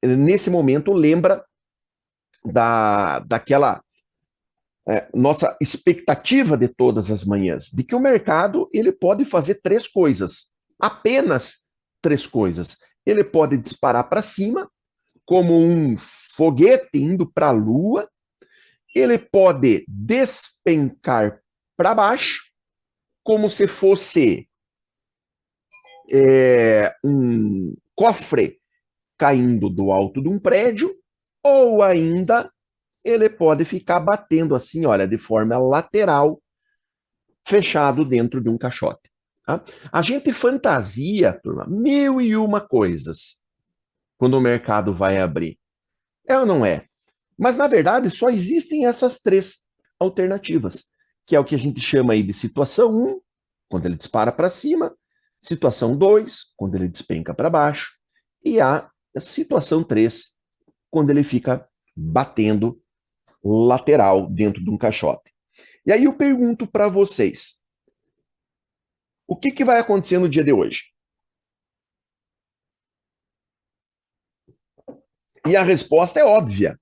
nesse momento, lembra daquela nossa expectativa de todas as manhãs, de que o mercado ele pode fazer três coisas, apenas três coisas. Ele pode disparar para cima, como um foguete indo para a Lua, ele pode despencar para baixo, como se fosse um cofre caindo do alto de um prédio, ou ainda ele pode ficar batendo assim, olha, de forma lateral, fechado dentro de um caixote. Tá? A gente fantasia, turma, mil e uma coisas quando o mercado vai abrir. É ou não é? Mas, na verdade, só existem essas três alternativas, que é o que a gente chama aí de situação um, quando ele dispara para cima, situação 2, quando ele despenca para baixo, e a situação 3, quando ele fica batendo lateral dentro de um caixote. E aí eu pergunto para vocês, o que vai acontecer no dia de hoje? E a resposta é óbvia.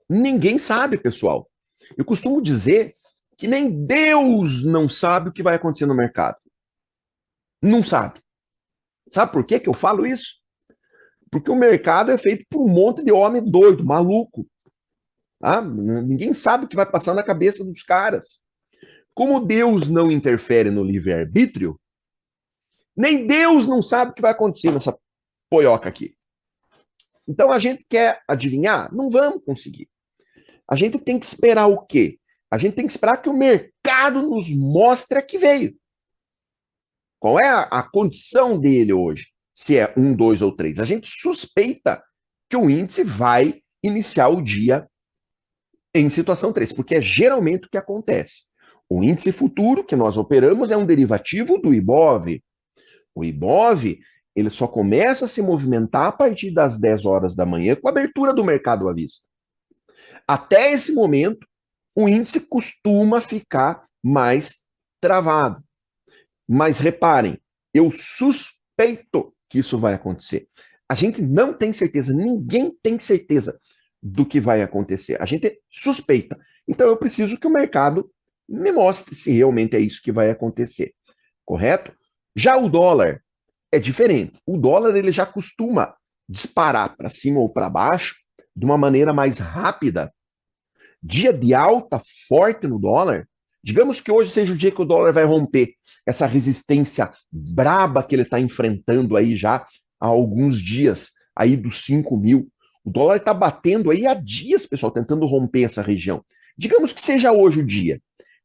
Ninguém sabe, pessoal. Eu costumo dizer que nem Deus não sabe o que vai acontecer no mercado. Não sabe. Sabe por que eu falo isso? Porque o mercado é feito por um monte de homem doido, maluco. Tá? Ninguém sabe o que vai passar na cabeça dos caras. Como Deus não interfere no livre-arbítrio, nem Deus não sabe o que vai acontecer nessa poioca aqui. Então a gente quer adivinhar? Não vamos conseguir. A gente tem que esperar o quê? A gente tem que esperar que o mercado nos mostre a que veio. Qual é a condição dele hoje? Se é um, dois ou três. A gente suspeita que o índice vai iniciar o dia em situação 3, porque é geralmente o que acontece. O índice futuro que nós operamos é um derivativo do IBOV. O IBOV ele só começa a se movimentar a partir das 10 horas da manhã com a abertura do mercado à vista. Até esse momento, o índice costuma ficar mais travado. Mas reparem, eu suspeito que isso vai acontecer. A gente não tem certeza, ninguém tem certeza do que vai acontecer. A gente suspeita. Então eu preciso que o mercado me mostre se realmente é isso que vai acontecer. Correto? Já o dólar é diferente. O dólar ele já costuma disparar para cima ou para baixo de uma maneira mais rápida. Dia de alta forte no dólar, digamos que hoje seja o dia que o dólar vai romper essa resistência braba que ele está enfrentando aí já há alguns dias, aí dos 5.000. O dólar está batendo aí há dias, pessoal, tentando romper essa região. Digamos que seja hoje o dia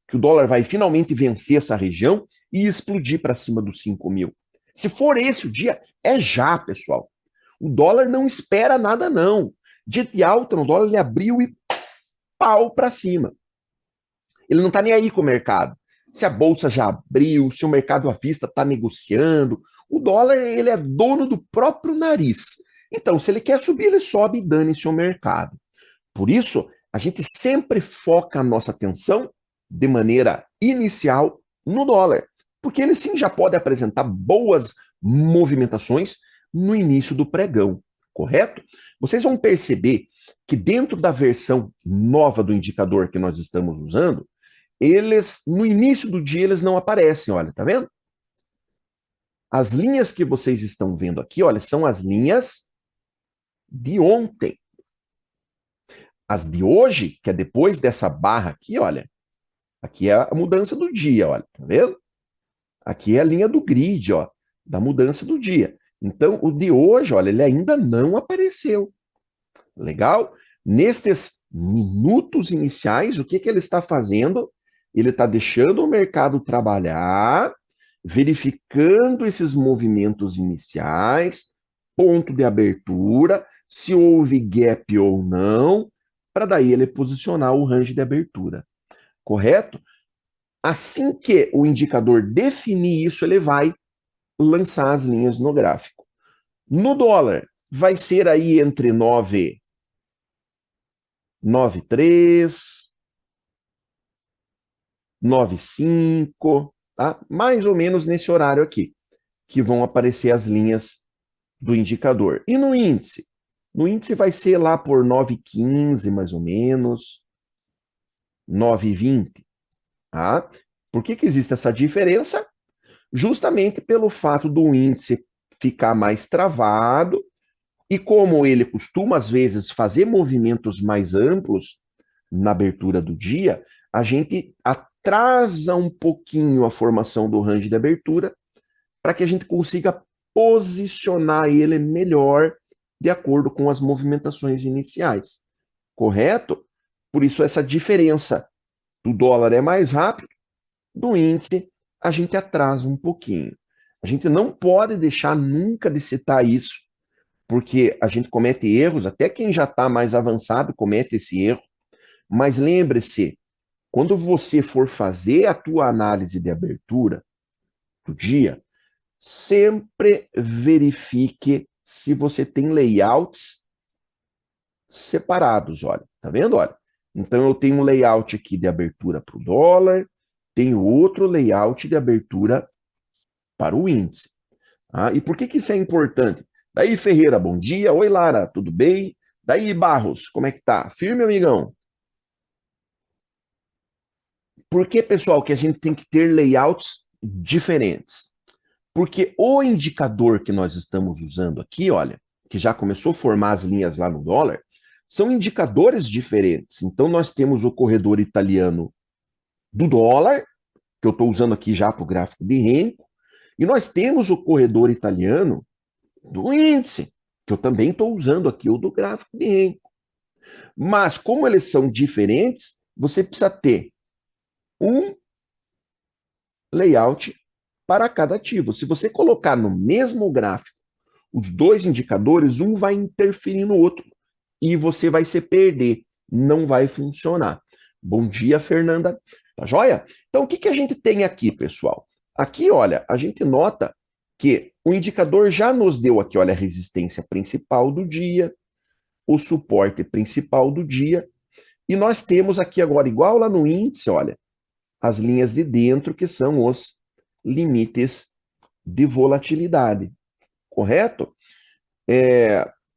que o dólar vai finalmente vencer essa região e explodir para cima dos 5.000. Se for esse o dia, é já, pessoal. O dólar não espera nada, não. Dia de alta no dólar, ele abriu e pau para cima. Ele não está nem aí com o mercado. Se a bolsa já abriu, se o mercado à vista está negociando, o dólar ele é dono do próprio nariz. Então, se ele quer subir, ele sobe e dane-se o mercado. Por isso, a gente sempre foca a nossa atenção de maneira inicial no dólar, porque ele sim já pode apresentar boas movimentações no início do pregão, correto? Vocês vão perceber que dentro da versão nova do indicador que nós estamos usando, eles no início do dia eles não aparecem, olha, tá vendo? As linhas que vocês estão vendo aqui, olha, são as linhas de ontem. As de hoje, que é depois dessa barra aqui, olha, aqui é a mudança do dia, olha, tá vendo? Aqui é a linha do grid, ó, da mudança do dia. Então, o de hoje, olha, ele ainda não apareceu. Legal? Nestes minutos iniciais, o que que ele está fazendo? Ele está deixando o mercado trabalhar, verificando esses movimentos iniciais, ponto de abertura, se houve gap ou não, para daí ele posicionar o range de abertura. Correto? Assim que o indicador definir isso, ele vai lançar as linhas no gráfico. No dólar, vai ser aí entre 9,3, 9,5, tá? Mais ou menos nesse horário aqui, que vão aparecer as linhas do indicador. E no índice? No índice vai ser lá por 9,15 mais ou menos, 9,20. Tá? Por que existe essa diferença? Justamente pelo fato do índice ficar mais travado e como ele costuma, às vezes, fazer movimentos mais amplos na abertura do dia, a gente atrasa um pouquinho a formação do range de abertura para que a gente consiga posicionar ele melhor de acordo com as movimentações iniciais. Correto? Por isso, essa diferença do dólar é mais rápido, do índice a gente atrasa um pouquinho. A gente não pode deixar nunca de citar isso, porque a gente comete erros, até quem já está mais avançado comete esse erro. Mas lembre-se, quando você for fazer a tua análise de abertura do dia, sempre verifique se você tem layouts separados, olha, tá vendo? Olha, então eu tenho um layout aqui de abertura para o dólar, tenho outro layout de abertura para o índice. Ah, e por que isso é importante? Daí, Ferreira, bom dia. Oi, Lara, tudo bem? Daí, Barros, como é que tá? Firme, amigão? Por que, pessoal, que a gente tem que ter layouts diferentes? Porque o indicador que nós estamos usando aqui, olha, que já começou a formar as linhas lá no dólar, são indicadores diferentes. Então, nós temos o corredor italiano do dólar, que eu estou usando aqui já para o gráfico de Renko, e nós temos o corredor italiano do índice, que eu também estou usando aqui o do gráfico de Renko. Mas, como eles são diferentes, você precisa ter um layout para cada ativo. Se você colocar no mesmo gráfico os dois indicadores, um vai interferir no outro e você vai se perder, não vai funcionar. Bom dia, Fernanda. Tá joia? Então, o que a gente tem aqui, pessoal? Aqui, olha, a gente nota que o indicador já nos deu aqui, olha, a resistência principal do dia, o suporte principal do dia, e nós temos aqui agora, igual lá no índice, olha, as linhas de dentro, que são os limites de volatilidade, correto?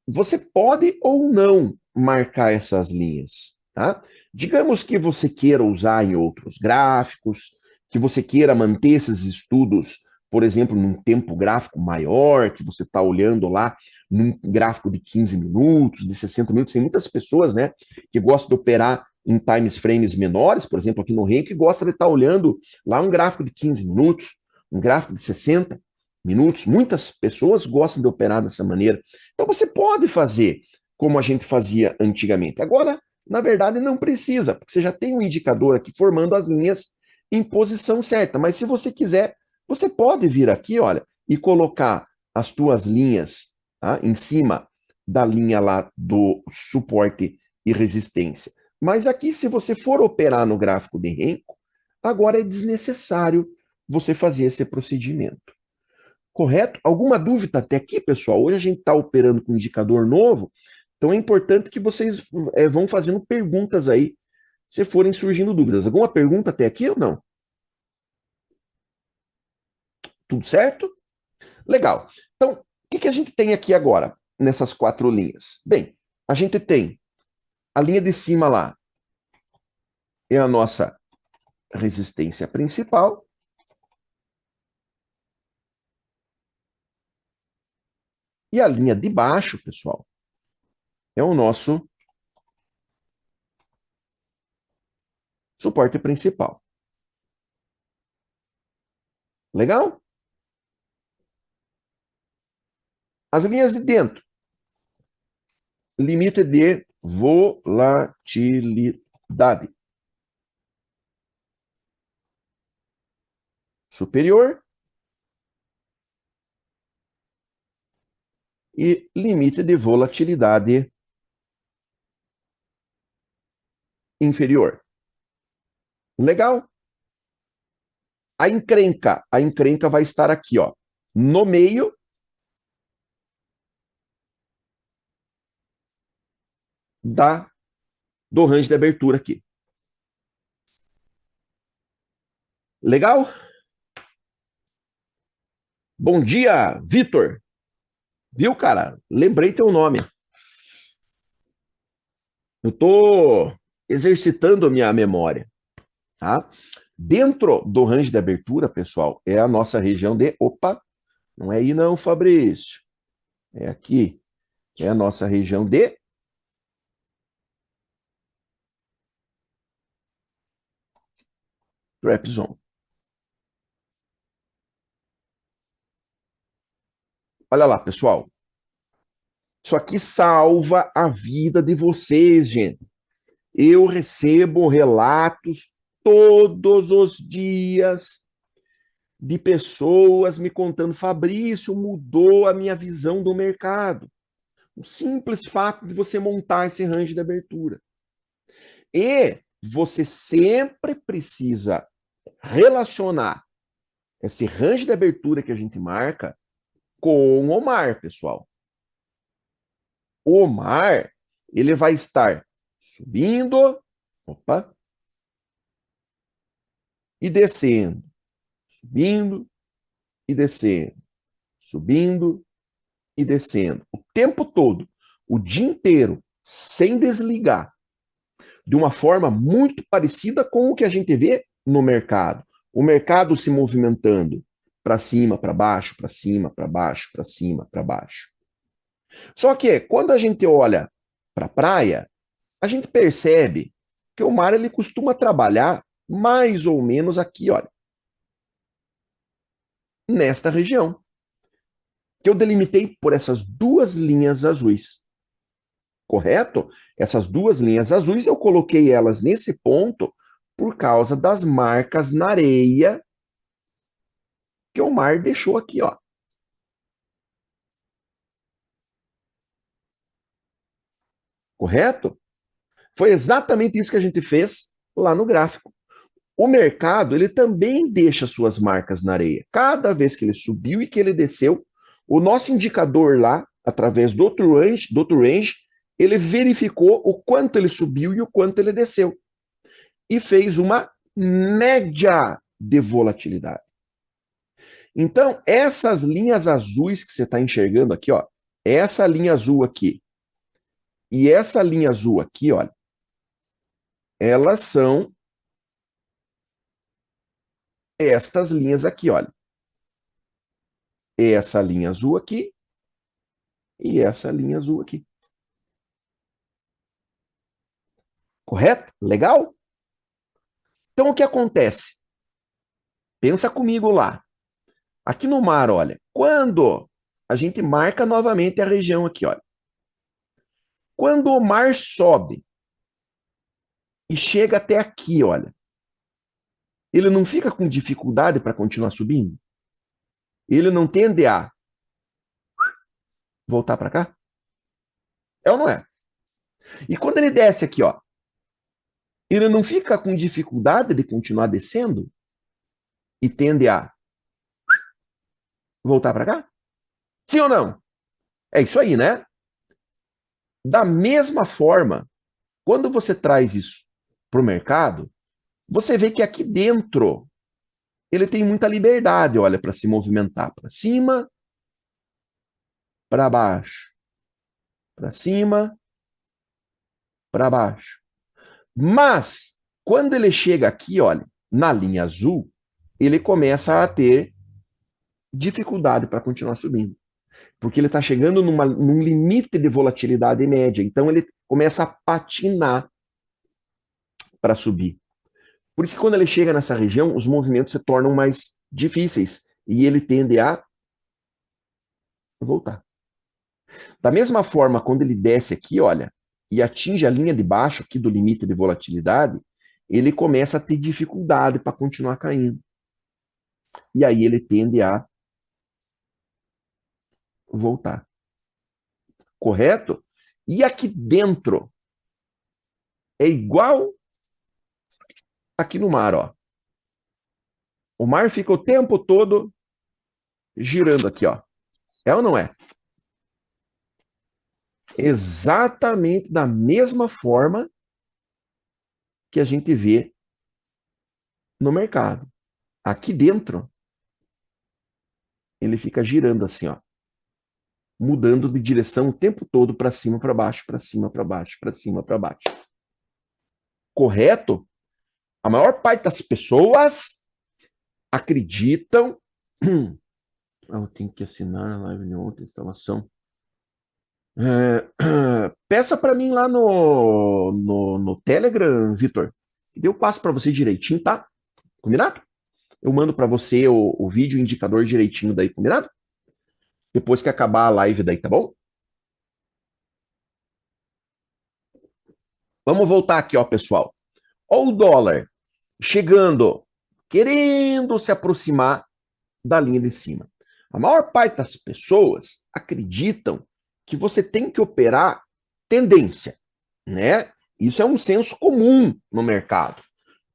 Você pode ou não marcar essas linhas, tá? Digamos que você queira usar em outros gráficos, que você queira manter esses estudos, por exemplo, num tempo gráfico maior, que você está olhando lá num gráfico de 15 minutos, de 60 minutos. Tem muitas pessoas, né, que gostam de operar em times frames menores, por exemplo, aqui no Renko, que gosta de estar olhando lá um gráfico de 15 minutos, um gráfico de 60 minutos. Muitas pessoas gostam de operar dessa maneira. Então você pode fazer como a gente fazia antigamente. Agora, na verdade, não precisa, porque você já tem um indicador aqui formando as linhas em posição certa. Mas se você quiser, você pode vir aqui, olha, e colocar as tuas linhas, tá, em cima da linha lá do suporte e resistência. Mas aqui, se você for operar no gráfico de Renko, agora é desnecessário você fazer esse procedimento. Correto? Alguma dúvida até aqui, pessoal? Hoje a gente está operando com um indicador novo, então é importante que vocês vão fazendo perguntas aí, se forem surgindo dúvidas. Alguma pergunta até aqui ou não? Tudo certo? Legal. Então, o que a gente tem aqui agora, nessas quatro linhas? Bem, a gente tem a linha de cima lá, é a nossa resistência principal, e a linha de baixo, pessoal, é o nosso suporte principal. Legal? As linhas de dentro, limite de volatilidade superior e limite de volatilidade inferior. Legal? A encrenca vai estar aqui, ó, no meio do range de abertura aqui. Legal? Bom dia, Vitor. Viu, cara? Lembrei teu nome. Eu estou exercitando a minha memória, tá? Dentro do range de abertura, pessoal, é a nossa região de... Opa, não é aí não, Fabrício. É aqui. É a nossa região de trap zone. Olha lá, pessoal. Isso aqui salva a vida de vocês, gente. Eu recebo relatos todos os dias de pessoas me contando: Fabrício, mudou a minha visão do mercado. O simples fato de você montar esse range de abertura. E você sempre precisa relacionar esse range de abertura que a gente marca com o mar, pessoal. O mar, ele vai estar subindo, opa, e descendo, subindo e descendo, subindo e descendo, o tempo todo, o dia inteiro, sem desligar, de uma forma muito parecida com o que a gente vê no mercado. O mercado se movimentando para cima, para baixo, para cima, para baixo, para cima, para baixo. Só que quando a gente olha para a praia, a gente percebe que o mar ele costuma trabalhar mais ou menos aqui, olha, nesta região, que eu delimitei por essas duas linhas azuis. Correto? Essas duas linhas azuis eu coloquei elas nesse ponto por causa das marcas na areia que o mar deixou aqui, ó. Correto? Foi exatamente isso que a gente fez lá no gráfico. O mercado, ele também deixa suas marcas na areia. Cada vez que ele subiu e que ele desceu, o nosso indicador lá, através do outro range, ele verificou o quanto ele subiu e o quanto ele desceu. E fez uma média de volatilidade. Então, essas linhas azuis que você está enxergando aqui, ó, essa linha azul aqui e essa linha azul aqui, olha, elas são estas linhas aqui, olha. Essa linha azul aqui e essa linha azul aqui. Correto? Legal? Então, o que acontece? Pensa comigo lá. Aqui no mar, olha, quando a gente marca novamente a região aqui, olha. Quando o mar sobe e chega até aqui, olha, ele não fica com dificuldade para continuar subindo? Ele não tende a voltar para cá? É ou não é? E quando ele desce aqui, ó, ele não fica com dificuldade de continuar descendo e tende a voltar para cá? Sim ou não? É isso aí, né? Da mesma forma, quando você traz isso para o mercado, você vê que aqui dentro ele tem muita liberdade, olha, para se movimentar para cima, para baixo, para cima, para baixo. Mas quando ele chega aqui, olha, na linha azul, ele começa a ter dificuldade para continuar subindo. Porque ele está chegando num limite de volatilidade média. Então ele começa a patinar para subir. Por isso que quando ele chega nessa região, os movimentos se tornam mais difíceis e ele tende a voltar. Da mesma forma, quando ele desce aqui, olha, e atinge a linha de baixo aqui do limite de volatilidade, ele começa a ter dificuldade para continuar caindo. E aí ele tende a voltar. Correto? E aqui dentro é igual aqui no mar, ó. O mar fica o tempo todo girando aqui, ó. É ou não é? Exatamente da mesma forma que a gente vê no mercado. Aqui dentro, ele fica girando assim, ó. mudando de direção o tempo todo para cima, para baixo, para cima, para baixo, para cima, para baixo. Correto? A maior parte das pessoas acreditam. Eu tenho que assinar a live de ontem, instalação. Peça para mim lá no Telegram, Vitor. Eu passo para você direitinho, tá? Combinado? Eu mando para você o vídeo indicador direitinho daí, combinado? Depois que acabar a live daí, tá bom? Vamos voltar aqui, ó, pessoal. Ó o dólar chegando, querendo se aproximar da linha de cima. A maior parte das pessoas acreditam que você tem que operar tendência, né? Isso é um senso comum no mercado.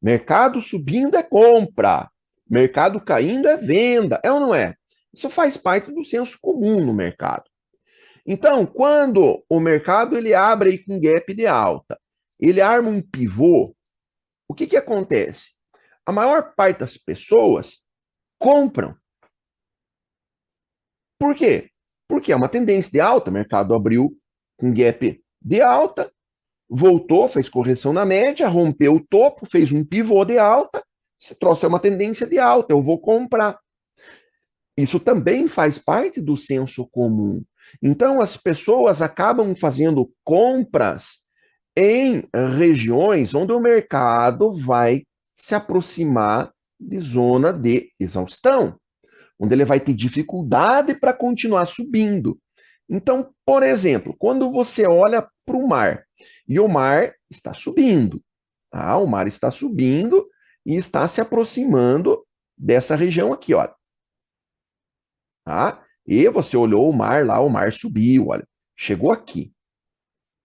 Mercado subindo é compra, mercado caindo é venda, é ou não é? Isso faz parte do senso comum no mercado. Então, quando o mercado ele abre aí com gap de alta, ele arma um pivô, o que acontece? A maior parte das pessoas compram. Por quê? Porque é uma tendência de alta, o mercado abriu com gap de alta, voltou, fez correção na média, rompeu o topo, fez um pivô de alta, esse troço é uma tendência de alta, eu vou comprar. Isso também faz parte do senso comum. Então, as pessoas acabam fazendo compras em regiões onde o mercado vai se aproximar de zona de exaustão, onde ele vai ter dificuldade para continuar subindo. Então, por exemplo, quando você olha para o mar e o mar está subindo, tá? O mar está subindo e está se aproximando dessa região aqui, ó. Tá? E você olhou o mar lá, o mar subiu, olha, chegou aqui,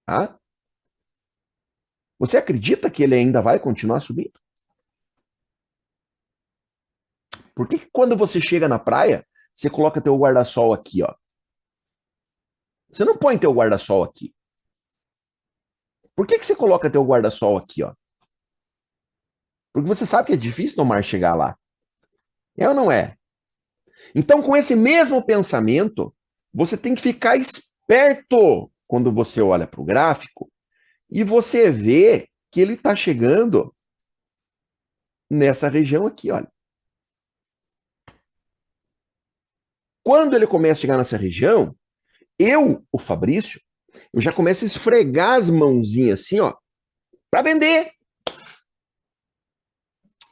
tá? Você acredita que ele ainda vai continuar subindo? Por que quando você chega na praia, você coloca teu guarda-sol aqui, ó? Você não põe teu guarda-sol aqui. Por que você coloca teu guarda-sol aqui, ó? Porque você sabe que é difícil no mar chegar lá. É ou não é? Então, com esse mesmo pensamento, você tem que ficar esperto quando você olha para o gráfico e você vê que ele está chegando nessa região aqui, olha. Quando ele começa a chegar nessa região, o Fabrício, eu já começo a esfregar as mãozinhas assim, ó, para vender.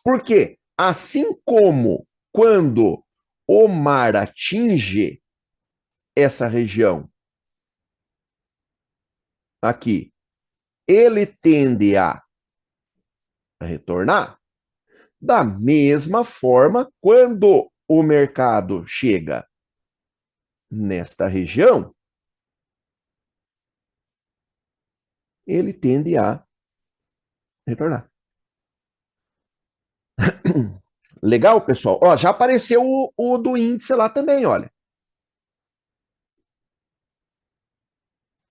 Por quê? Assim como quando o mar atinge essa região aqui, ele tende a retornar. Da mesma forma, quando o mercado chega nesta região, ele tende a retornar. Legal, pessoal? Ó, já apareceu o do índice lá também, olha.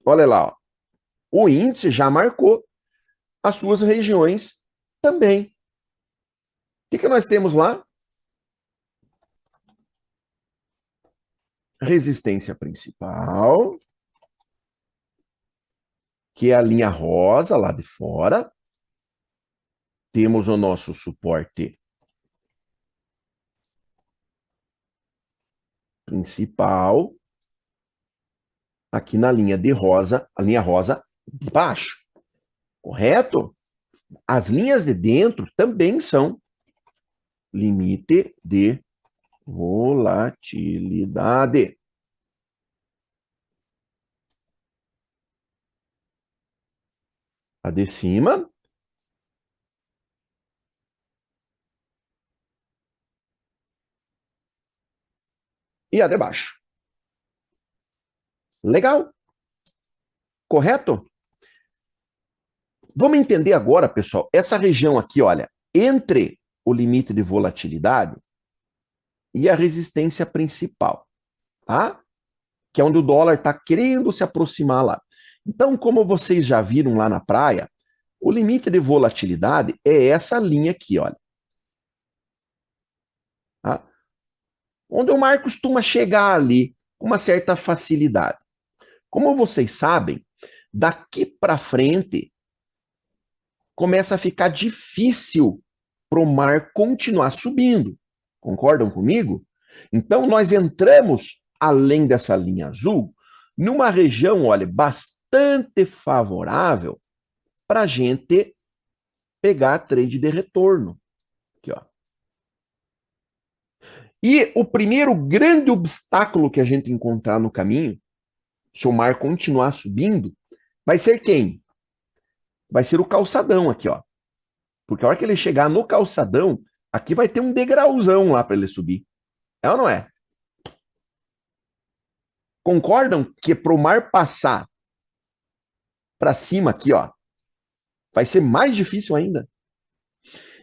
Olha lá, ó. O índice já marcou as suas regiões também. O que nós temos lá? Resistência principal, que é a linha rosa lá de fora. Temos o nosso suporte principal, aqui na linha de rosa, a linha rosa de baixo, correto? As linhas de dentro também são limite de volatilidade. A de cima e a de baixo. Legal? Correto? Vamos entender agora, pessoal, essa região aqui, olha, entre o limite de volatilidade e a resistência principal, tá? Que é onde o dólar está querendo se aproximar lá. Então, como vocês já viram lá na praia, o limite de volatilidade é essa linha aqui, olha. Tá? Onde o mar costuma chegar ali, com uma certa facilidade. Como vocês sabem, daqui para frente começa a ficar difícil para o mar continuar subindo. Concordam comigo? Então, nós entramos, além dessa linha azul, numa região, olha, bastante favorável para a gente pegar a trade de retorno. Aqui, ó. E o primeiro grande obstáculo que a gente encontrar no caminho, se o mar continuar subindo, vai ser quem? Vai ser o calçadão aqui, ó. Porque a hora que ele chegar no calçadão, aqui vai ter um degrauzão lá para ele subir. É ou não é? Concordam que para o mar passar para cima aqui, ó, vai ser mais difícil ainda?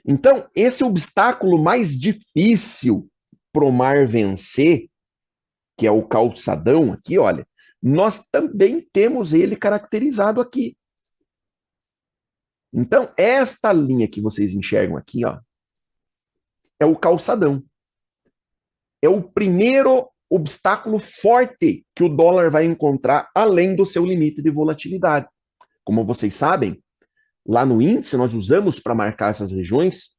Então, esse obstáculo mais difícil para o mar vencer, que é o calçadão aqui, olha, nós também temos ele caracterizado aqui. Então, esta linha que vocês enxergam aqui, ó, é o calçadão. É o primeiro obstáculo forte que o dólar vai encontrar além do seu limite de volatilidade. Como vocês sabem, lá no índice nós usamos para marcar essas regiões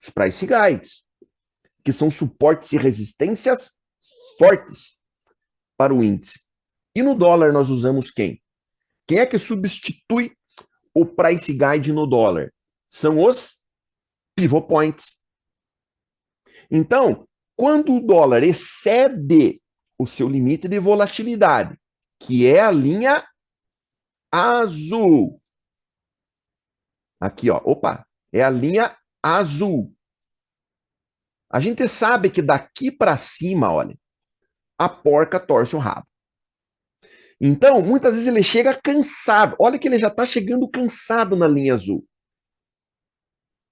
os price guides, que são suportes e resistências fortes para o índice. E no dólar nós usamos quem? Quem é que substitui o price guide no dólar? São os pivot points. Então, quando o dólar excede o seu limite de volatilidade, que é a linha azul. Aqui, ó. Opa, é a linha azul. A gente sabe que daqui para cima, olha, a porca torce o rabo. Então, muitas vezes ele chega cansado. Olha que ele já está chegando cansado na linha azul.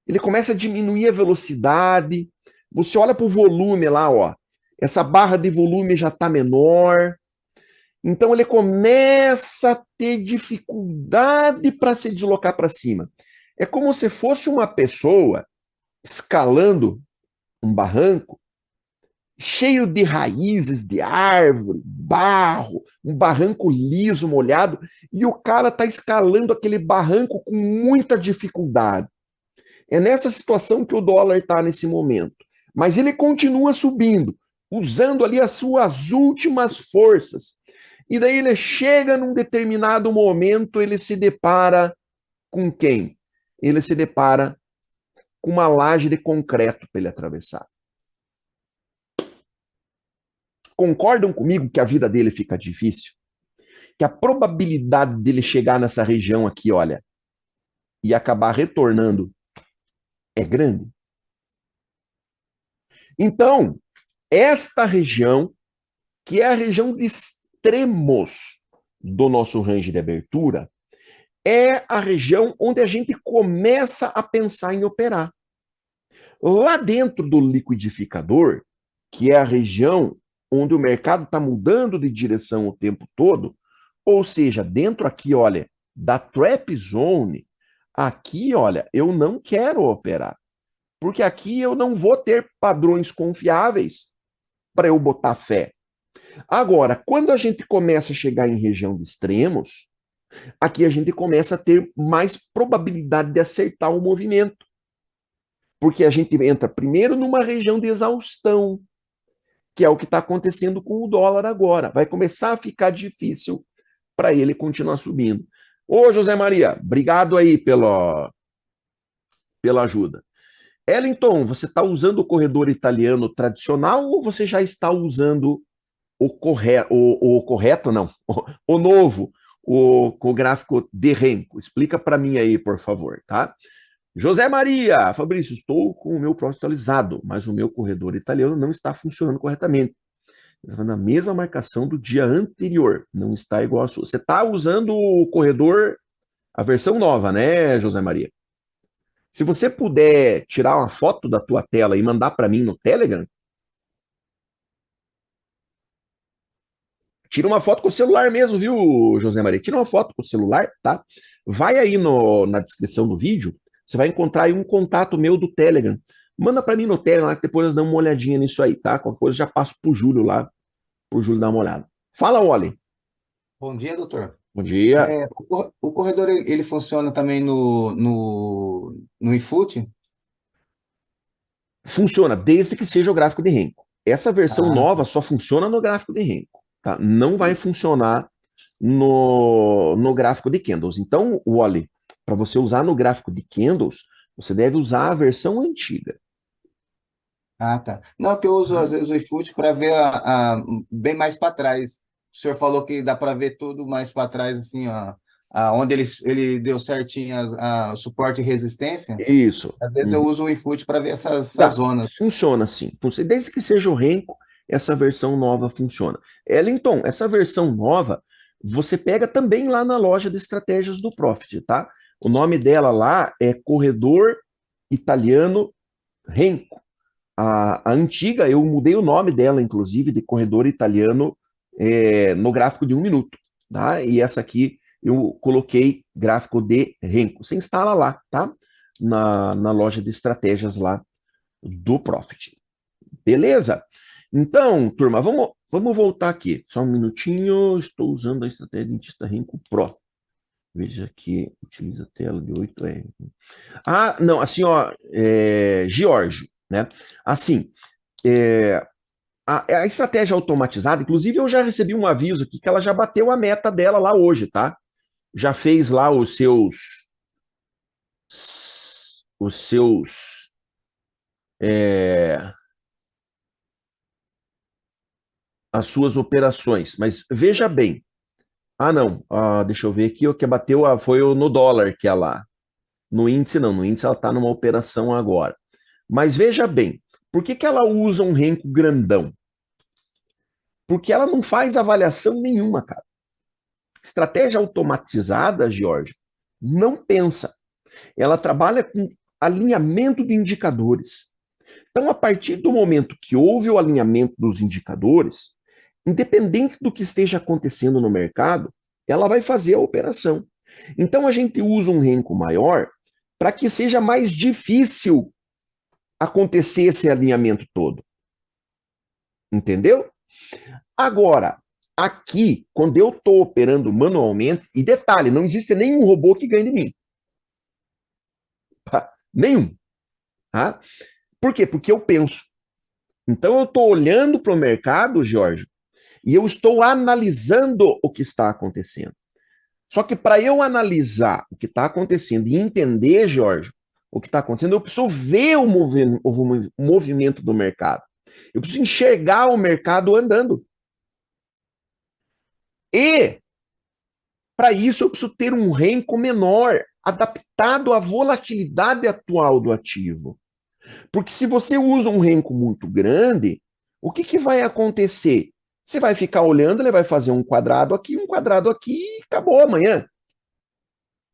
Ele começa a diminuir a velocidade. Você olha para o volume lá, ó. Essa barra de volume já está menor. Então ele começa a ter dificuldade para se deslocar para cima. É como se fosse uma pessoa escalando um barranco cheio de raízes de árvore, barro, um barranco liso, molhado, e o cara está escalando aquele barranco com muita dificuldade. É nessa situação que o dólar está nesse momento. Mas ele continua subindo, usando ali as suas últimas forças. E daí ele chega num determinado momento, ele se depara com quem? Ele se depara com uma laje de concreto para ele atravessar. Concordam comigo que a vida dele fica difícil? Que a probabilidade dele chegar nessa região aqui, olha, e acabar retornando é grande? Então, esta região, que é a região de extremos do nosso range de abertura, é a região onde a gente começa a pensar em operar. Lá dentro do liquidificador, que é a região onde o mercado está mudando de direção o tempo todo, ou seja, dentro aqui, olha, da trap zone, aqui, olha, eu não quero operar, porque aqui eu não vou ter padrões confiáveis para eu botar fé. Agora, quando a gente começa a chegar em região de extremos, aqui a gente começa a ter mais probabilidade de acertar o movimento. Porque a gente entra primeiro numa região de exaustão, que é o que está acontecendo com o dólar agora. Vai começar a ficar difícil para ele continuar subindo. Ô, José Maria, obrigado aí pela ajuda. Ellington, você está usando o corredor italiano tradicional ou você já está usando o correto, não, o novo, com o gráfico de Renko? Explica para mim aí, por favor, tá? José Maria, Fabrício, estou com o meu próximo atualizado, mas o meu corredor italiano não está funcionando corretamente. Está na mesma marcação do dia anterior, não está igual a sua. Você está usando o corredor, a versão nova, né, José Maria? Se você puder tirar uma foto da tua tela e mandar para mim no Telegram, tira uma foto com o celular mesmo, viu, José Maria? Tira uma foto com o celular, tá? Vai aí na descrição do vídeo, você vai encontrar aí um contato meu do Telegram. Manda para mim no Telegram, que depois nós damos uma olhadinha nisso aí, tá? Qualquer coisa já passo pro Júlio lá, pro Júlio dar uma olhada. Fala, Wally. Bom dia, doutor. Bom dia. O corredor ele funciona também no iFood? Funciona desde que seja o gráfico de Renko. Essa versão Ah, nova só funciona no gráfico de Renko, tá? Não vai funcionar no gráfico de Candles. Então, Wally, para você usar no gráfico de Candles, você deve usar a versão antiga. tá. Não, que eu uso Tá? às vezes o iFood para ver bem mais para trás. O senhor falou que dá para ver tudo mais para trás, assim, ó, onde ele deu certinho o suporte e resistência. Isso. Às vezes eu Uhum. uso o iFood para ver essas Tá. zonas. Funciona assim. Desde que seja o Renko, essa versão nova funciona. Ellington, essa versão nova, você pega também lá na loja de estratégias do Profit, tá? O nome dela lá é Corredor Italiano Renko. A antiga, eu mudei o nome dela, inclusive, de Corredor Italiano no gráfico de 1 minuto, tá? E essa aqui eu coloquei gráfico de Renko. Você instala lá, tá? Na loja de estratégias lá do Profit. Beleza? Então, turma, vamos voltar aqui. Só um minutinho. Estou usando a estratégia dentista Renko Pro. Veja aqui, utiliza a tela de 8R. Ah, não, assim, ó, Giorgio, né? Assim, é, a estratégia automatizada, inclusive eu já recebi um aviso aqui que ela já bateu a meta dela lá hoje, tá? Já fez lá os seus, é, as suas operações. Mas veja bem. Ah, não. Deixa eu ver aqui. O que bateu foi no dólar que ela. No índice, não. No índice ela está numa operação agora. Mas veja bem. Por que que ela usa um renco grandão? Porque ela não faz avaliação nenhuma, cara. Estratégia automatizada, Jorge, não pensa. Ela trabalha com alinhamento de indicadores. Então, a partir do momento que houve o alinhamento dos indicadores, independente do que esteja acontecendo no mercado, ela vai fazer a operação. Então, a gente usa um renco maior para que seja mais difícil acontecer esse alinhamento todo. Entendeu? Agora, aqui, quando eu estou operando manualmente, e detalhe, não existe nenhum robô que ganhe de mim. Tá? Nenhum. Tá? Por quê? Porque eu penso. Então, eu estou olhando para o mercado, Jorge, e eu estou analisando o que está acontecendo. Só que para eu analisar o que está acontecendo e entender, Jorge, o que está acontecendo, eu preciso ver o movimento do mercado. Eu preciso enxergar o mercado andando. E, para isso, eu preciso ter um renco menor, adaptado à volatilidade atual do ativo. Porque se você usa um renco muito grande, o que, que vai acontecer? Você vai ficar olhando, ele vai fazer um quadrado aqui e acabou amanhã.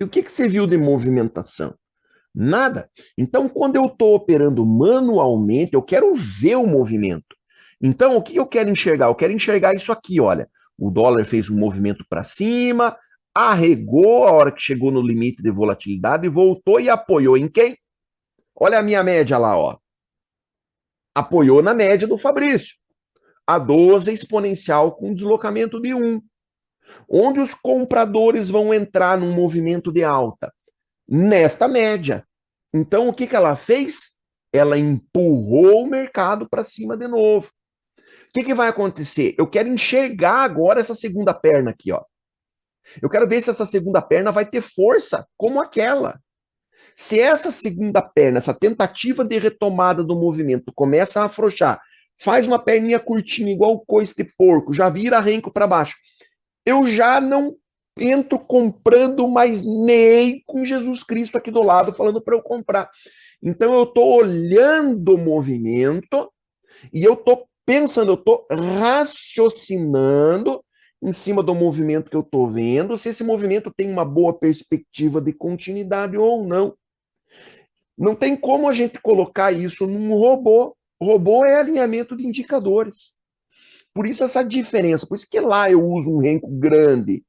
E o que, que você viu de movimentação? Nada. Então, quando eu estou operando manualmente, eu quero ver o movimento. Então, o que eu quero enxergar? Eu quero enxergar isso aqui, olha. O dólar fez um movimento para cima, arregou a hora que chegou no limite de volatilidade, voltou e apoiou em quem? Olha a minha média lá, ó. Apoiou na média do Fabrício. A 12 exponencial com deslocamento de 1. Onde os compradores vão entrar num movimento de alta? Nesta média. Então, o que, que ela fez? Ela empurrou o mercado para cima de novo. O que, que vai acontecer? Eu quero enxergar agora essa segunda perna aqui, ó. Eu quero ver se essa segunda perna vai ter força como aquela. Se essa segunda perna, essa tentativa de retomada do movimento começa a afrouxar, faz uma perninha curtinha, igual coice de porco, já vira renco para baixo, eu já não entro comprando mais nem com Jesus Cristo aqui do lado falando para eu comprar. Então eu estou olhando o movimento e eu estou pensando, eu estou raciocinando em cima do movimento que eu estou vendo, se esse movimento tem uma boa perspectiva de continuidade ou não. Não tem como a gente colocar isso num robô. O robô é alinhamento de indicadores. Por isso essa diferença. Por isso que lá eu uso um renco grande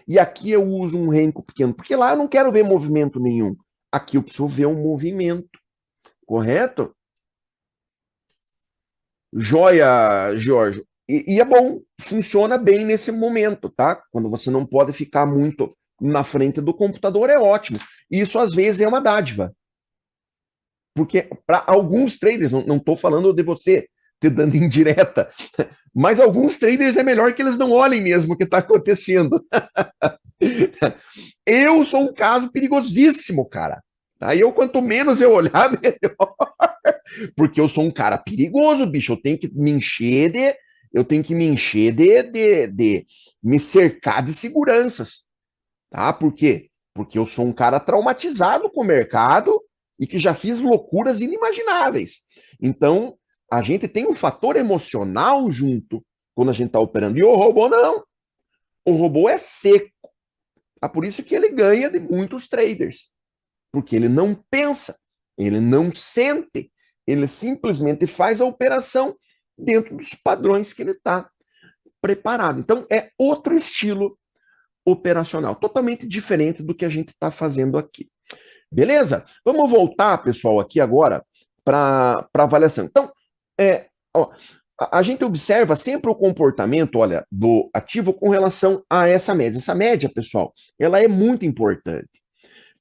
e aqui eu uso um renco pequeno. Porque lá eu não quero ver movimento nenhum. Aqui eu preciso ver um movimento. Correto? Joia, Jorge. E é bom, funciona bem nesse momento, tá? Quando você não pode ficar muito na frente do computador, é ótimo. Isso às vezes é uma dádiva. Porque para alguns traders, não estou falando de você te dando indireta, mas alguns traders é melhor que eles não olhem mesmo o que está acontecendo. Eu sou um caso perigosíssimo, cara. Tá? Eu, quanto menos eu olhar, melhor. Porque eu sou um cara perigoso, bicho. Eu tenho que me encher de. Eu tenho que me encher de me cercar de seguranças. Tá? Por quê? Porque eu sou um cara traumatizado com o mercado e que já fiz loucuras inimagináveis. Então, a gente tem um fator emocional junto quando a gente está operando. E o robô não. O robô é seco. É por isso que ele ganha de muitos traders. Porque ele não pensa, ele não sente, ele simplesmente faz a operação dentro dos padrões que ele está preparado. Então, é outro estilo operacional, totalmente diferente do que a gente está fazendo aqui. Beleza? Vamos voltar, pessoal, aqui agora para avaliação. Então, ó, a gente observa sempre o comportamento, olha, do ativo com relação a essa média. Essa média, pessoal, ela é muito importante,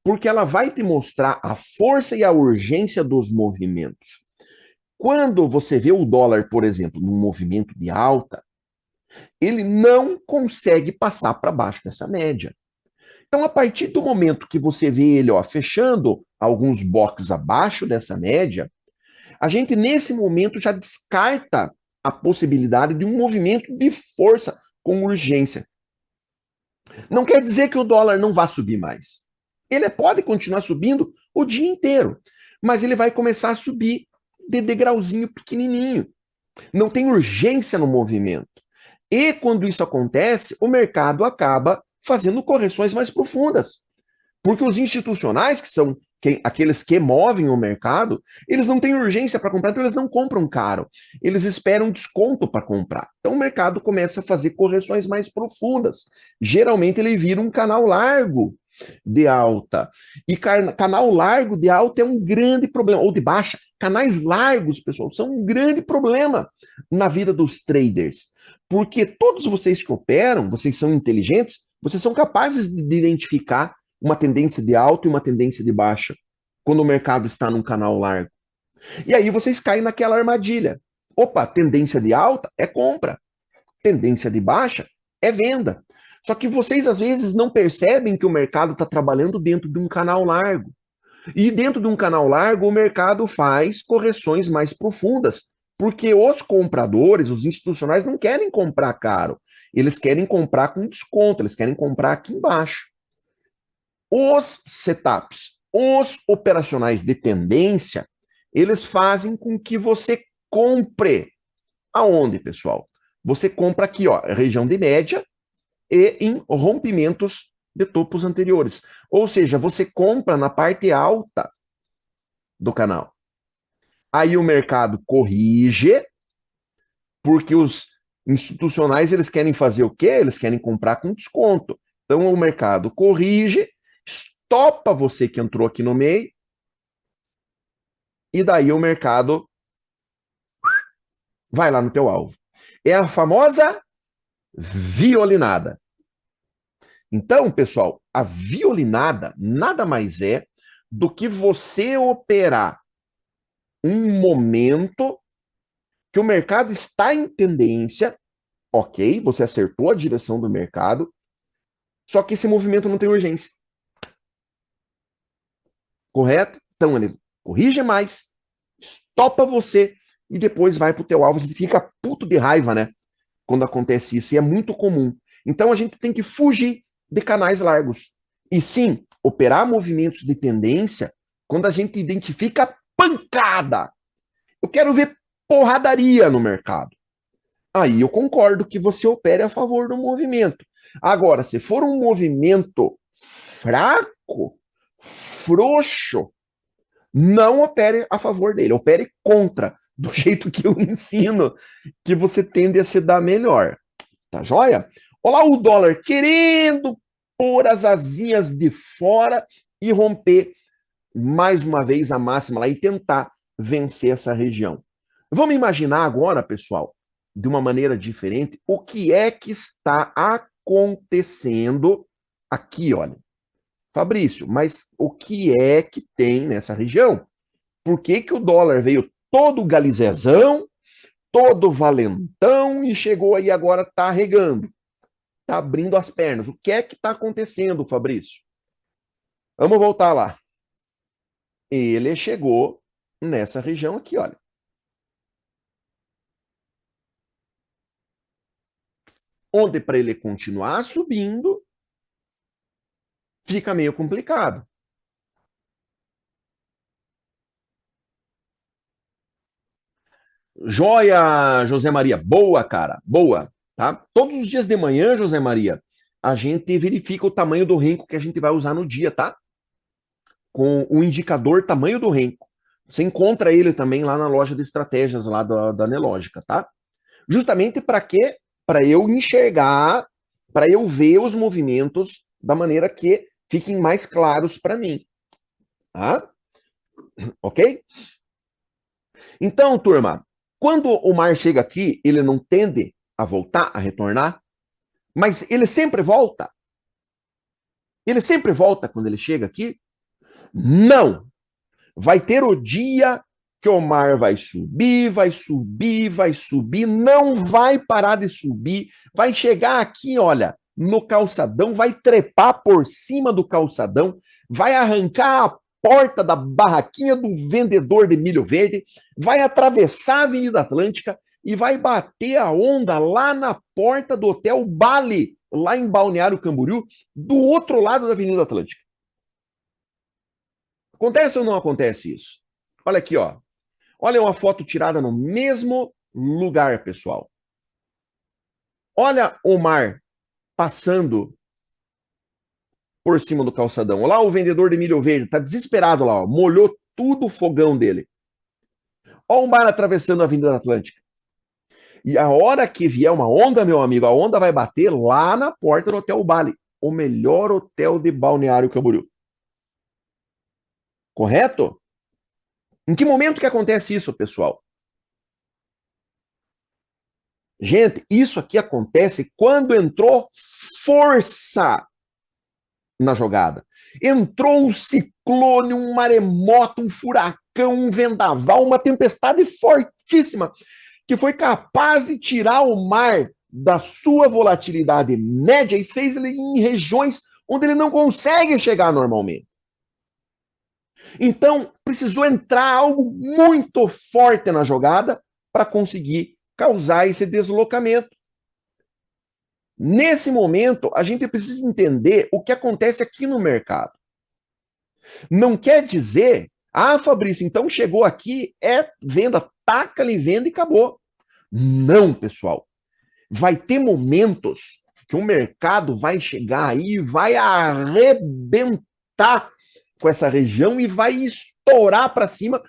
porque ela vai te mostrar a força e a urgência dos movimentos. Quando você vê o dólar, por exemplo, num movimento de alta, ele não consegue passar para baixo dessa média. Então, a partir do momento que você vê ele fechando alguns boxes abaixo dessa média, a gente, nesse momento, já descarta a possibilidade de um movimento de força com urgência. Não quer dizer que o dólar não vá subir mais. Ele pode continuar subindo o dia inteiro, mas ele vai começar a subir de degrauzinho pequenininho. Não tem urgência no movimento. E quando isso acontece, o mercado acaba fazendo correções mais profundas. Porque os institucionais, que são aqueles que movem o mercado, eles não têm urgência para comprar, então eles não compram caro. Eles esperam desconto para comprar. Então o mercado começa a fazer correções mais profundas. Geralmente ele vira um canal largo de alta. E canal largo de alta é um grande problema, ou de baixa. Canais largos, pessoal, são um grande problema na vida dos traders. Porque todos vocês que operam, vocês são inteligentes, vocês são capazes de identificar uma tendência de alta e uma tendência de baixa quando o mercado está num canal largo. E aí vocês caem naquela armadilha. Opa, tendência de alta é compra, tendência de baixa é venda. Só que vocês às vezes não percebem que o mercado está trabalhando dentro de um canal largo. E dentro de um canal largo, o mercado faz correções mais profundas, porque os compradores, os institucionais, não querem comprar caro. Eles querem comprar com desconto, eles querem comprar aqui embaixo. Os setups, os operacionais de tendência, eles fazem com que você compre. Aonde, pessoal? Você compra aqui, ó, região de média e em rompimentos de topos anteriores. Ou seja, você compra na parte alta do canal. Aí o mercado corrige, porque os institucionais eles querem fazer o quê? Eles querem comprar com desconto. Então o mercado corrige, estopa você que entrou aqui no meio, e daí o mercado vai lá no teu alvo. É a famosa violinada. Então, pessoal, a violinada nada mais é do que você operar um momento que o mercado está em tendência, ok, você acertou a direção do mercado, só que esse movimento não tem urgência. Correto? Então ele corrige mais, estopa você e depois vai para o teu alvo. Você fica puto de raiva, né? Quando acontece isso, e é muito comum. Então a gente tem que fugir de canais largos. E sim, operar movimentos de tendência quando a gente identifica pancada. Eu quero ver porradaria no mercado. Aí eu concordo que você opere a favor do movimento. Agora, se for um movimento fraco, frouxo, não opere a favor dele, opere contra, do jeito que eu ensino, que você tende a se dar melhor. Tá joia? Olha lá o dólar querendo pôr as asinhas de fora e romper mais uma vez a máxima lá e tentar vencer essa região. Vamos imaginar agora, pessoal, de uma maneira diferente o que é que está acontecendo aqui, olha. Fabrício, mas o que é que tem nessa região? Por que que o dólar veio todo galizezão, todo valentão e chegou aí agora está regando? Está abrindo as pernas. O que é que está acontecendo, Fabrício? Vamos voltar lá. Ele chegou nessa região aqui, olha. Onde para ele continuar subindo, fica meio complicado. Joia, José Maria. Boa, cara. Boa. Tá? Todos os dias de manhã, José Maria, a gente verifica o tamanho do renco que a gente vai usar no dia, tá? Com o indicador tamanho do renco. Você encontra ele também lá na loja de estratégias lá da Nelógica, tá? Justamente para quê? Para eu enxergar, para eu ver os movimentos da maneira que fiquem mais claros para mim. Tá? Ok? Então, turma, quando o mar chega aqui, ele não tende a voltar, a retornar, mas ele sempre volta. Ele sempre volta quando ele chega aqui? Não. Vai ter o dia que o mar vai subir, vai subir, vai subir, não vai parar de subir, vai chegar aqui, olha, no calçadão, vai trepar por cima do calçadão, vai arrancar a porta da barraquinha do vendedor de milho verde, vai atravessar a Avenida Atlântica e vai bater a onda lá na porta do Hotel Bali, lá em Balneário Camboriú, do outro lado da Avenida Atlântica. Acontece ou não acontece isso? Olha aqui, ó. Olha uma foto tirada no mesmo lugar, pessoal. Olha o mar passando por cima do calçadão. Lá o vendedor de milho verde tá desesperado lá, ó. Molhou tudo o fogão dele. Olha o mar atravessando a Avenida Atlântica. E a hora que vier uma onda, meu amigo, a onda vai bater lá na porta do Hotel Bali, o melhor hotel de Balneário Camboriú. Correto? Em que momento que acontece isso, pessoal? Gente, isso aqui acontece quando entrou força na jogada. Entrou um ciclone, um maremoto, um furacão, um vendaval, uma tempestade fortíssima que foi capaz de tirar o mar da sua volatilidade média e fez ele em regiões onde ele não consegue chegar normalmente. Então, precisou entrar algo muito forte na jogada para conseguir causar esse deslocamento. Nesse momento, a gente precisa entender o que acontece aqui no mercado. Não quer dizer, Fabrício, então chegou aqui, é venda, taca-lhe venda e acabou. Não, pessoal. Vai ter momentos que o mercado vai chegar aí e vai arrebentar com essa região e vai estourar para cima,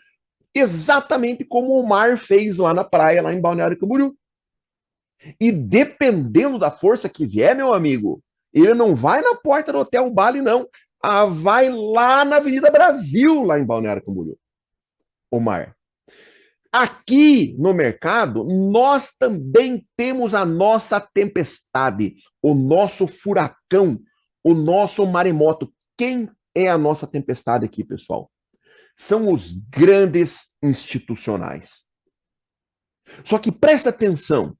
exatamente como o mar fez lá na praia, lá em Balneário Camboriú. E dependendo da força que vier, meu amigo, ele não vai na porta do Hotel Bali, não. Vai lá na Avenida Brasil, lá em Balneário Camboriú, o mar. Aqui no mercado, nós também temos a nossa tempestade, o nosso furacão, o nosso maremoto. Quem é a nossa tempestade aqui, pessoal? São os grandes institucionais. Só que presta atenção,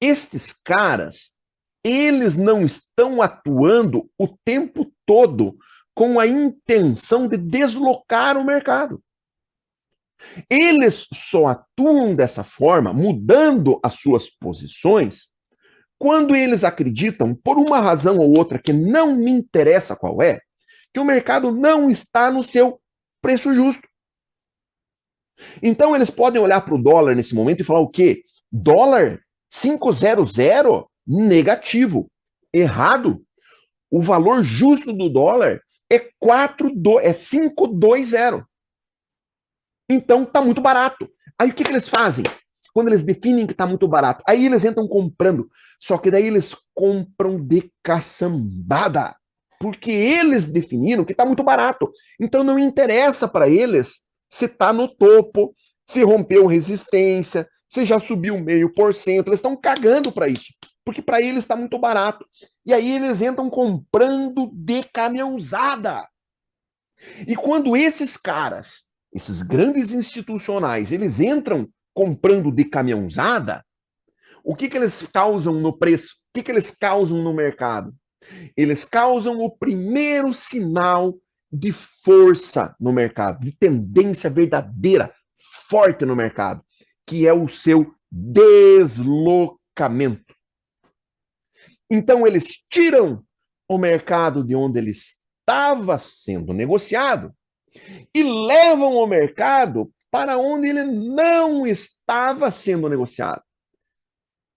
estes caras, eles não estão atuando o tempo todo com a intenção de deslocar o mercado. Eles só atuam dessa forma, mudando as suas posições, quando eles acreditam, por uma razão ou outra que não me interessa qual é, que o mercado não está no seu preço justo. Então eles podem olhar para o dólar nesse momento e falar o quê? Dólar 500 negativo. Errado. O valor justo do dólar é 520. Então tá muito barato. Aí o que eles fazem? Quando eles definem que tá muito barato, aí eles entram comprando. Só que daí eles compram de caçambada. Porque eles definiram que tá muito barato. Então não interessa para eles se tá no topo, se rompeu resistência, Se já subiu 0,5%, eles estão cagando para isso, porque para eles está muito barato. E aí eles entram comprando de caminhãozada. E quando esses caras, esses grandes institucionais, eles entram comprando de caminhãozada, o que eles causam no preço? O que eles causam no mercado? Eles causam o primeiro sinal de força no mercado, de tendência verdadeira, forte no mercado, que é o seu deslocamento. Então, eles tiram o mercado de onde ele estava sendo negociado e levam o mercado para onde ele não estava sendo negociado.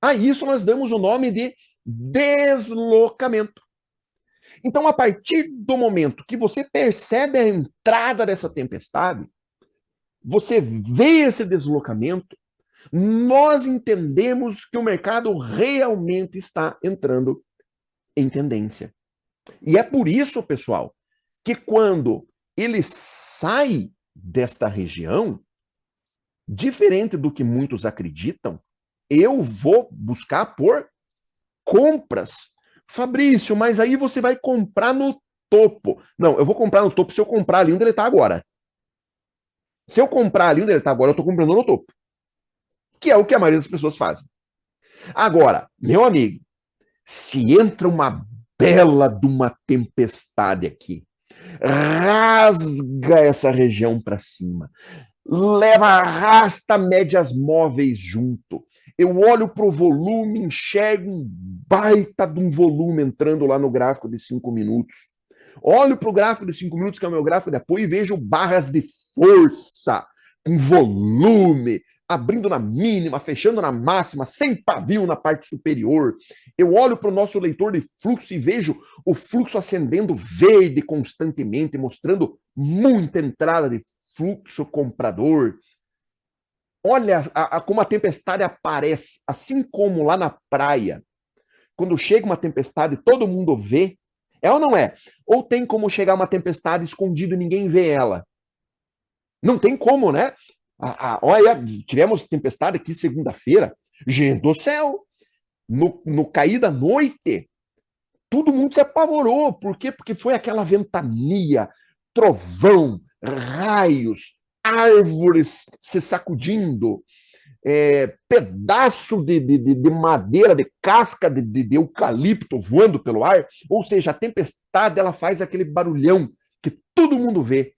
A isso nós damos o nome de deslocamento. Então, a partir do momento que você percebe a entrada dessa tempestade, você vê esse deslocamento, nós entendemos que o mercado realmente está entrando em tendência. E é por isso, pessoal, que quando ele sai desta região, diferente do que muitos acreditam, eu vou buscar por compras. Fabrício, mas aí você vai comprar no topo. Não, eu vou comprar no topo se eu comprar ali onde ele está agora. Se eu comprar ali onde ele está agora, eu estou comprando no topo. Que é o que a maioria das pessoas fazem. Agora, meu amigo, se entra uma bela de uma tempestade aqui, rasga essa região para cima, leva, arrasta médias móveis junto. Eu olho para o volume, enxergo um baita de um volume entrando lá no gráfico de 5 minutos. Olho para o gráfico de 5 minutos, que é o meu gráfico de apoio, e vejo barras de força, com volume, abrindo na mínima, fechando na máxima, sem pavio na parte superior. Eu olho para o nosso leitor de fluxo e vejo o fluxo acendendo verde constantemente, mostrando muita entrada de fluxo comprador. Olha como a tempestade aparece, assim como lá na praia, quando chega uma tempestade, todo mundo vê. É ou não é? Ou tem como chegar uma tempestade escondida e ninguém vê ela? Não tem como, né? Olha, tivemos tempestade aqui segunda-feira. Gente do céu! No cair da noite, todo mundo se apavorou. Por quê? Porque foi aquela ventania, trovão, raios, árvores se sacudindo, pedaço de madeira, de casca de eucalipto voando pelo ar. Ou seja, a tempestade ela faz aquele barulhão que todo mundo vê.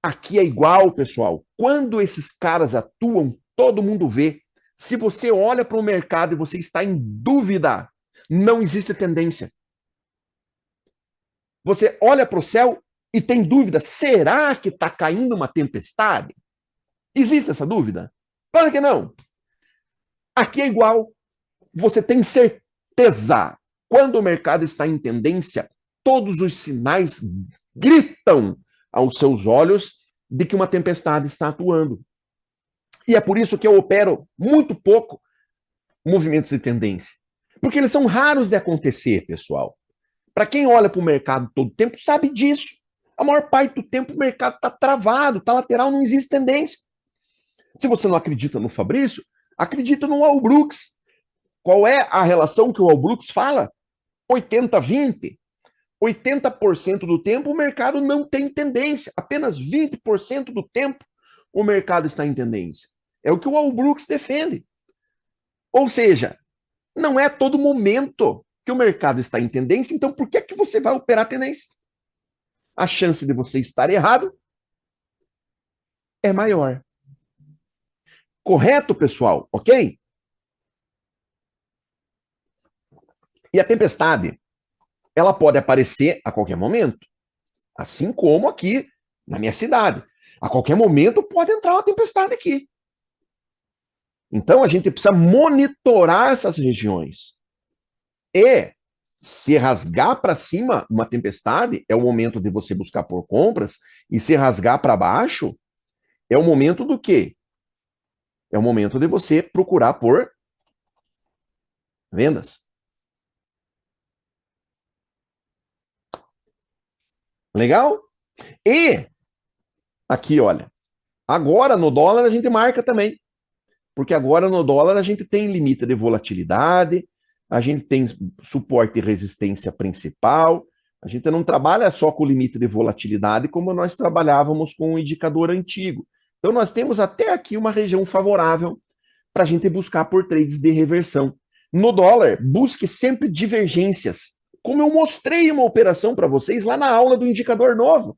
Aqui é igual, pessoal. Quando esses caras atuam, todo mundo vê. Se você olha para o mercado e você está em dúvida, não existe tendência. Você olha para o céu e tem dúvida, será que está caindo uma tempestade? Existe essa dúvida? Claro que não. Aqui é igual. Você tem certeza. Quando o mercado está em tendência, todos os sinais gritam aos seus olhos de que uma tempestade está atuando. E é por isso que eu opero muito pouco movimentos de tendência. Porque eles são raros de acontecer, pessoal. Para quem olha para o mercado todo o tempo, sabe disso. A maior parte do tempo o mercado está travado, está lateral, não existe tendência. Se você não acredita no Fabrício, acredita no All Brooks. Qual é a relação que o All Brooks fala? 80-20. 80% do tempo o mercado não tem tendência. Apenas 20% do tempo o mercado está em tendência. É o que o All Brooks defende. Ou seja, não é todo momento que o mercado está em tendência, então por que você vai operar a tendência? A chance de você estar errado é maior. Correto, pessoal? Ok? E a tempestade, ela pode aparecer a qualquer momento, assim como aqui na minha cidade. A qualquer momento pode entrar uma tempestade aqui. Então a gente precisa monitorar essas regiões. E se rasgar para cima uma tempestade, é o momento de você buscar por compras, e se rasgar para baixo, é o momento do quê? É o momento de você procurar por vendas. Legal? E aqui, olha, agora no dólar a gente marca também. Porque agora no dólar a gente tem limite de volatilidade, a gente tem suporte e resistência principal, a gente não trabalha só com o limite de volatilidade como nós trabalhávamos com o indicador antigo. Então nós temos até aqui uma região favorável para a gente buscar por trades de reversão. No dólar, busque sempre divergências. Como eu mostrei uma operação para vocês lá na aula do indicador novo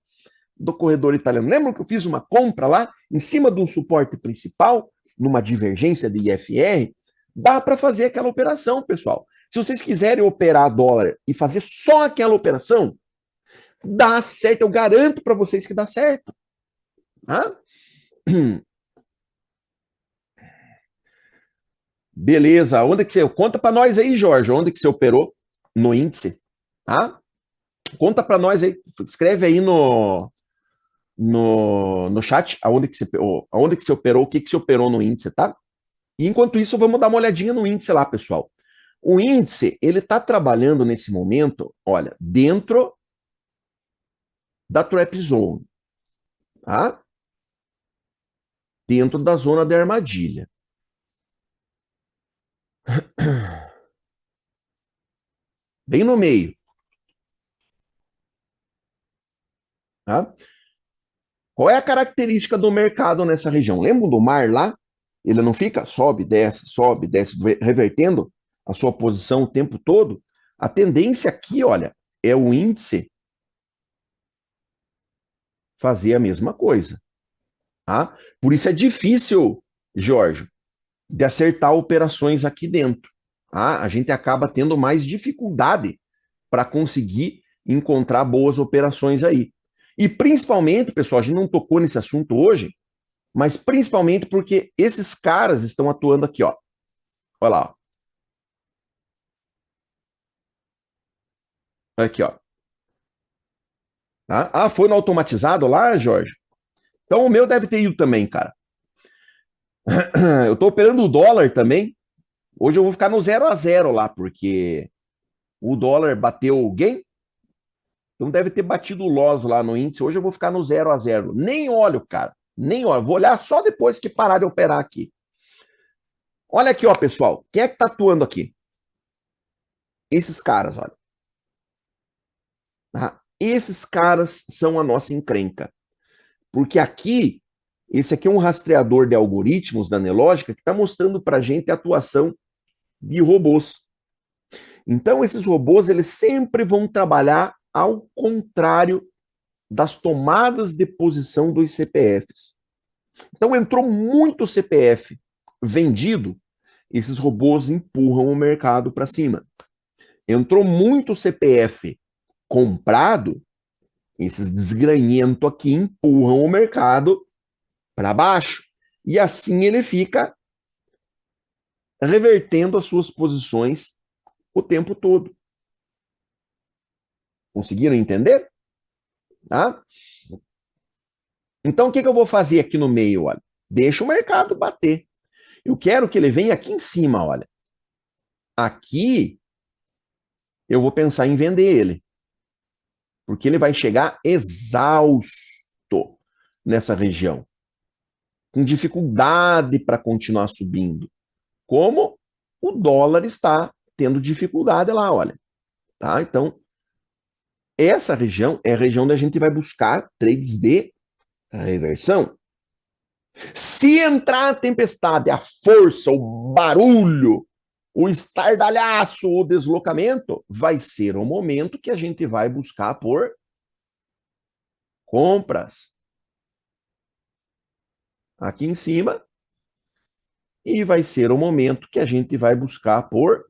do corredor italiano. Lembram que eu fiz uma compra lá em cima de um suporte principal, numa divergência de IFR? Dá para fazer aquela operação, pessoal. Se vocês quiserem operar dólar e fazer só aquela operação, dá certo. Eu garanto para vocês que dá certo. Tá? Beleza. Onde que você... Conta para nós aí, Jorge, onde que você operou no índice? Tá? Conta para nós aí. Escreve aí no chat aonde que você operou, o que você operou no índice, tá? E enquanto isso, vamos dar uma olhadinha no índice lá, pessoal. O índice, ele está trabalhando nesse momento, olha, dentro da trap zone, tá? Dentro da zona de armadilha. Bem no meio. Tá? Qual é a característica do mercado nessa região? Lembram do mar lá? Ele não fica sobe, desce, revertendo a sua posição o tempo todo? A tendência aqui, olha, é o índice fazer a mesma coisa. Tá? Por isso é difícil, Jorge, de acertar operações aqui dentro. Tá? A gente acaba tendo mais dificuldade para conseguir encontrar boas operações aí. E principalmente, pessoal, a gente não tocou nesse assunto hoje, mas principalmente porque esses caras estão atuando aqui, ó. Olha lá, ó. Aqui, ó. Tá? Ah, foi no automatizado lá, Jorge? Então o meu deve ter ido também, cara. Eu tô operando o dólar também. Hoje eu vou ficar no 0 a 0 lá, porque o dólar bateu o gain. Então deve ter batido o loss lá no índice. Hoje eu vou ficar no 0 a 0. Nem olho, cara. Nem olho. Vou olhar só depois que parar de operar aqui. Olha aqui, ó, pessoal. Quem é que tá atuando aqui? Esses caras, olha. Tá? Esses caras são a nossa encrenca. Porque aqui, esse aqui é um rastreador de algoritmos da Nelógica que está mostrando para a gente a atuação de robôs. Então, esses robôs, eles sempre vão trabalhar ao contrário das tomadas de posição dos CPFs. Então, entrou muito CPF vendido, esses robôs empurram o mercado para cima. Entrou muito CPF comprado, esses desgranhentos aqui empurram o mercado para baixo. E assim ele fica revertendo as suas posições o tempo todo. Conseguiram entender? Tá? Então, o que eu vou fazer aqui no meio? Olha, deixa o mercado bater. Eu quero que ele venha aqui em cima, olha. Aqui, eu vou pensar em vender ele. Porque ele vai chegar exausto nessa região. Com dificuldade para continuar subindo. Como o dólar está tendo dificuldade lá, olha. Tá? Então, essa região é a região onde a gente vai buscar trades de reversão. Se entrar a tempestade, a força, o barulho, o estardalhaço, o deslocamento, vai ser o momento que a gente vai buscar por compras. Aqui em cima. E vai ser o momento que a gente vai buscar por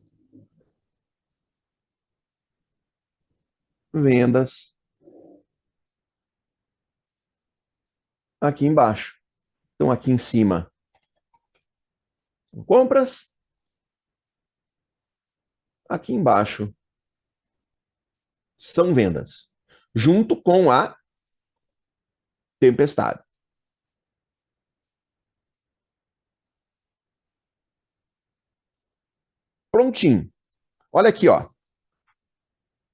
vendas aqui embaixo. Então, aqui em cima, compras. Aqui embaixo são vendas, junto com a tempestade. Prontinho. Olha aqui, ó.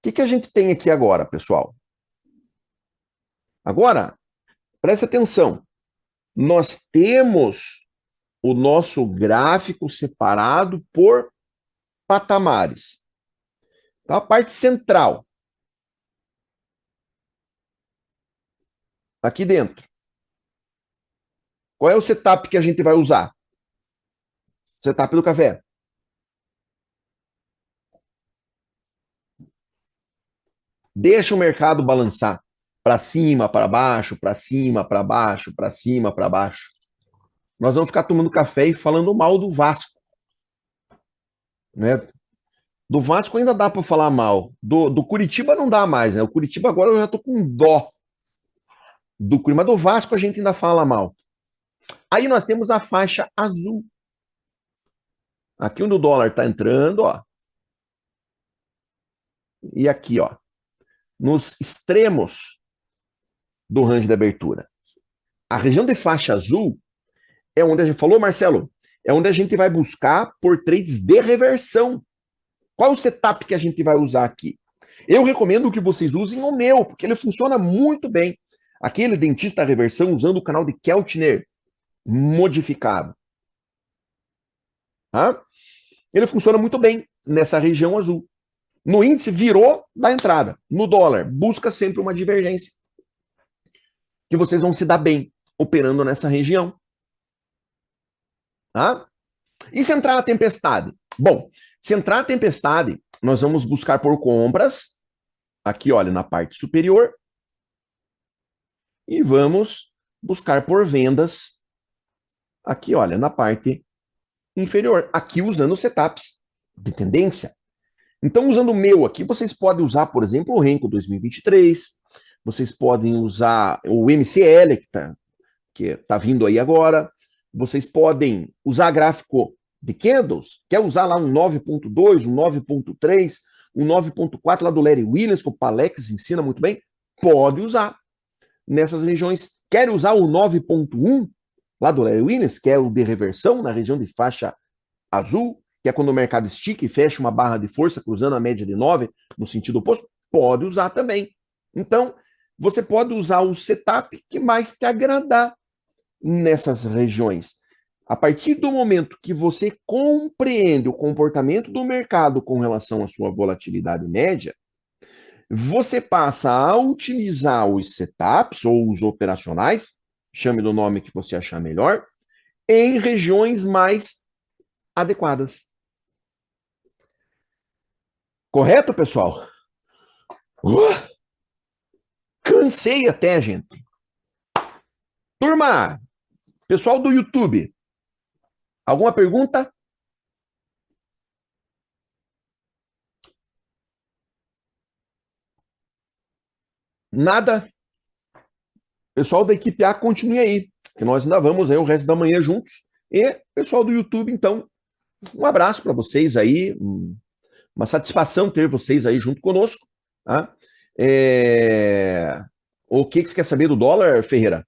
O que a gente tem aqui agora, pessoal? Agora, presta atenção. Nós temos o nosso gráfico separado por patamares. Então, a parte central, aqui dentro. Qual é o setup que a gente vai usar? Setup do café. Deixa o mercado balançar para cima, para baixo, para cima, para baixo, para cima, para baixo. Nós vamos ficar tomando café e falando mal do Vasco, né? Do Vasco ainda dá para falar mal. Do Curitiba não dá mais, né? O Curitiba agora eu já tô com dó do Curitiba, mas do Vasco a gente ainda fala mal. Aí nós temos a faixa azul. Aqui onde o dólar está entrando, ó. E aqui, ó. Nos extremos do range de abertura. A região de faixa azul é onde a gente falou, Marcelo, é onde a gente vai buscar por trades de reversão. Qual o setup que a gente vai usar aqui? Eu recomendo que vocês usem o meu, porque ele funciona muito bem. Aquele dentista reversão usando o canal de Keltner modificado. Tá? Ele funciona muito bem nessa região azul. No índice, virou da entrada. No dólar, busca sempre uma divergência. Que vocês vão se dar bem operando nessa região. Tá? E se entrar na tempestade? Bom, se entrar na tempestade, nós vamos buscar por compras, aqui, olha, na parte superior, e vamos buscar por vendas, aqui, olha, na parte inferior, aqui usando setups de tendência. Então, usando o meu aqui, vocês podem usar, por exemplo, o Renko 2023, vocês podem usar o MCL, que tá vindo aí agora, vocês podem usar gráfico de candles, quer usar lá um 9.2, um 9.3, um 9.4 lá do Larry Williams, que o Palex ensina muito bem, pode usar nessas regiões. Quer usar o 9.1 lá do Larry Williams, que é o de reversão na região de faixa azul, que é quando o mercado estica e fecha uma barra de força cruzando a média de 9 no sentido oposto, pode usar também. Então, você pode usar o setup que mais te agradar nessas regiões. A partir do momento que você compreende o comportamento do mercado com relação à sua volatilidade média, você passa a utilizar os setups ou os operacionais, chame do nome que você achar melhor, em regiões mais adequadas. Correto, pessoal? Cansei até, gente. Turma, pessoal do YouTube, alguma pergunta? Nada? Pessoal da equipe A, continue aí, que nós ainda vamos aí o resto da manhã juntos. E pessoal do YouTube, então, um abraço para vocês aí, uma satisfação ter vocês aí junto conosco. Tá? O que você quer saber do dólar, Ferreira?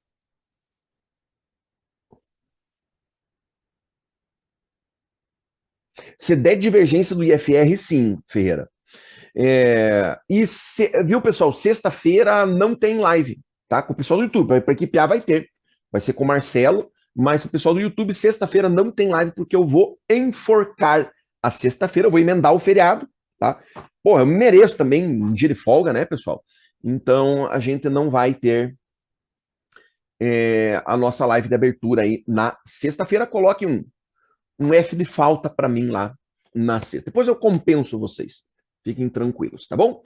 Se der divergência do IFR, sim, Ferreira. Viu, pessoal? Sexta-feira não tem live, tá? Com o pessoal do YouTube. Para a equipe A vai ter. Vai ser com o Marcelo, mas o pessoal do YouTube, sexta-feira não tem live, porque eu vou enforcar a sexta-feira, eu vou emendar o feriado, tá? Porra, eu mereço também um dia de folga, né, pessoal? Então a gente não vai ter a nossa live de abertura aí na sexta-feira. Coloque um F de falta para mim lá na sexta. Depois eu compenso vocês. Fiquem tranquilos, tá bom?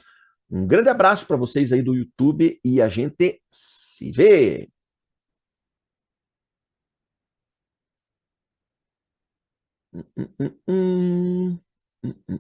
Um grande abraço para vocês aí do YouTube e a gente se vê. Hum, hum, hum, hum.